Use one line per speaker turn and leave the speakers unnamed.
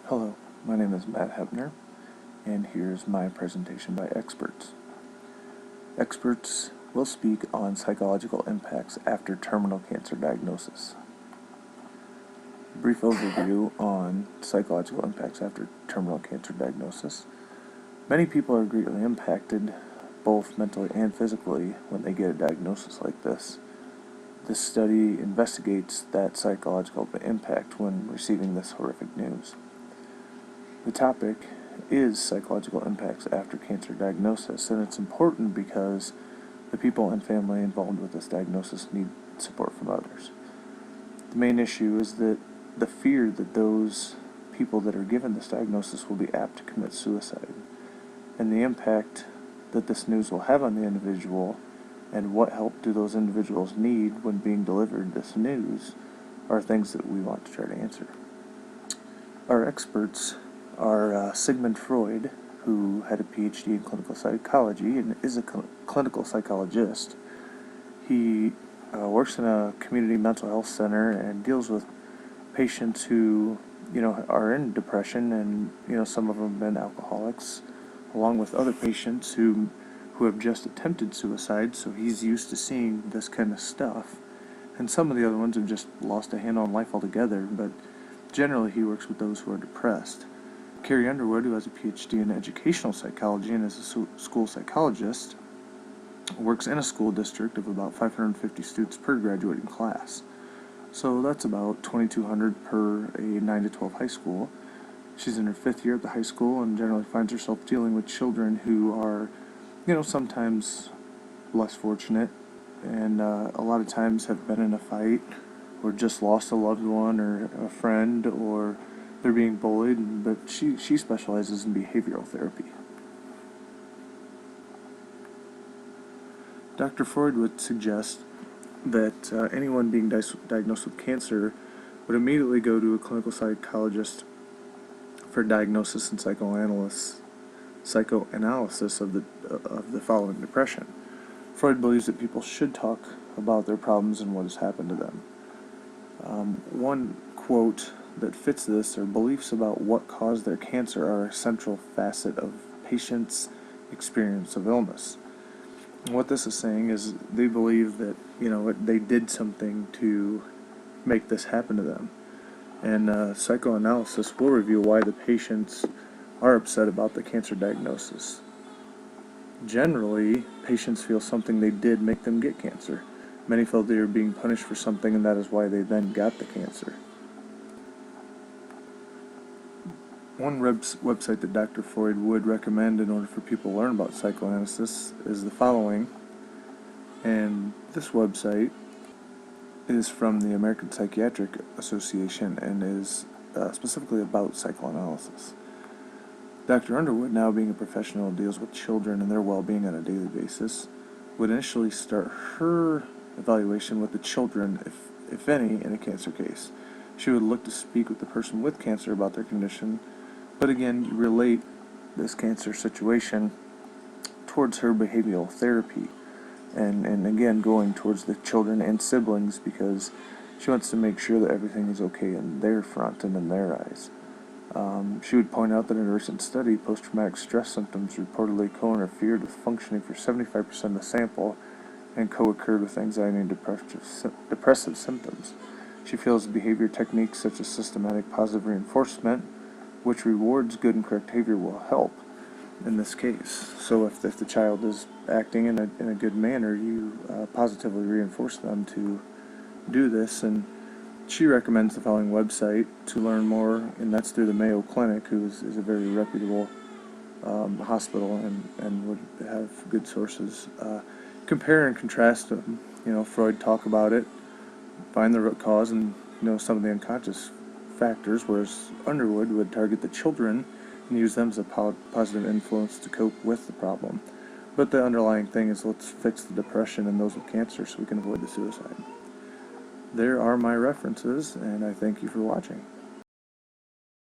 Hello, my name is Matt Hebner, and here's my presentation by experts. Experts will speak on psychological impacts after terminal cancer diagnosis. Brief overview on psychological impacts after terminal cancer diagnosis. Many people are greatly impacted, both mentally and physically, when they get a diagnosis like this. This study investigates that psychological impact when receiving this horrific news. The topic is psychological impacts after cancer diagnosis, and it's important because the people and family involved with this diagnosis need support from others. The main issue is that the fear that those people that are given this diagnosis will be apt to commit suicide, and the impact that this news will have on the individual, and what help do those individuals need when being delivered this news, are things that we want to try to answer. Our experts are Sigmund Freud, who had a PhD in clinical psychology and is a clinical psychologist. He works in a community mental health center and deals with patients who, are in depression, and, some of them have been alcoholics, along with other patients who have just attempted suicide, so he's used to seeing this kind of stuff. And some of the other ones have just lost a handle on life altogether, but generally he works with those who are depressed. Carrie Underwood, who has a PhD in educational psychology and is a school psychologist, works in a school district of about 550 students per graduating class. So that's about 2,200 per a 9 to 12 high school. She's in her 5th year at the high school and generally finds herself dealing with children who are, sometimes less fortunate, and a lot of times have been in a fight or just lost a loved one or a friend, or they're being bullied, but she specializes in behavioral therapy. Dr. Freud would suggest that anyone being diagnosed with cancer would immediately go to a clinical psychologist for diagnosis and psychoanalysis of the following depression. Freud believes that people should talk about their problems and what has happened to them. One quote that fits this are beliefs about what caused their cancer are a central facet of patients' experience of illness. And what this is saying is they believe that, they did something to make this happen to them. And psychoanalysis will reveal why the patients are upset about the cancer diagnosis. Generally, patients feel something they did make them get cancer. Many feel they are being punished for something, and that is why they then got the cancer. One website that Dr. Freud would recommend in order for people to learn about psychoanalysis is the following, and this website is from the American Psychiatric Association and is specifically about psychoanalysis. Dr. Underwood, now being a professional who deals with children and their well-being on a daily basis, would initially start her evaluation with the children, if any, in a cancer case. She would look to speak with the person with cancer about their condition, but again, relate this cancer situation towards her behavioral therapy, and again, going towards the children and siblings, because she wants to make sure that everything is okay in their front and in their eyes. She would point out that in a recent study, post-traumatic stress symptoms reportedly co-interfered with functioning for 75% of the sample and co-occurred with anxiety and depressive symptoms. She feels behavior techniques such as systematic positive reinforcement, which rewards good and correct behavior, will help in this case. So if the child is acting in a good manner, you positively reinforce them to do this. And she recommends the following website to learn more, and that's through the Mayo Clinic, who is a very reputable hospital and would have good sources. Compare and contrast them. Freud talk about it, find the root cause, and some of the unconscious factors, whereas Underwood would target the children and use them as a positive influence to cope with the problem. But the underlying thing is, let's fix the depression in those with cancer so we can avoid the suicide. There are my references, and I thank you for watching.